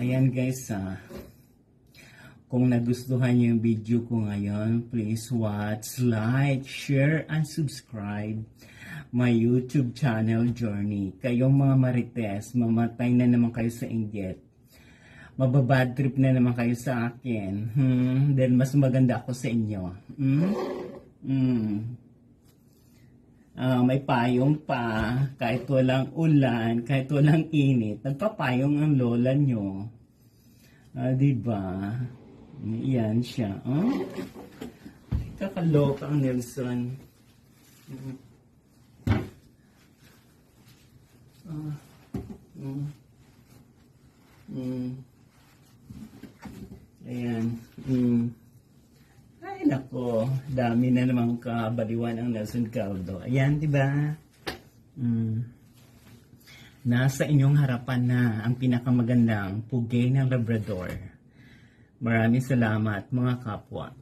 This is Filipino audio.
Ayan guys, kung nagustuhan niyo yung video ko ngayon, please watch, like, share, and subscribe my YouTube channel Journey. Kayong mga marites, mamatay na naman kayo sa inggit. Mababad trip na naman kayo sa akin. Then mas maganda ako sa inyo. May payong pa, kahit walang ulan, kahit walang init, nagpapayong ang lola nyo. Diba? Yan siya. Kakaloka ang Nelson. Ayan. Ay, nako. Dami na namang kabaliwan ang Nelson Caldo. Ayan, diba? Nasa inyong harapan na ang pinakamagandang pugay ng Labrador. Maraming salamat, mga kapwa.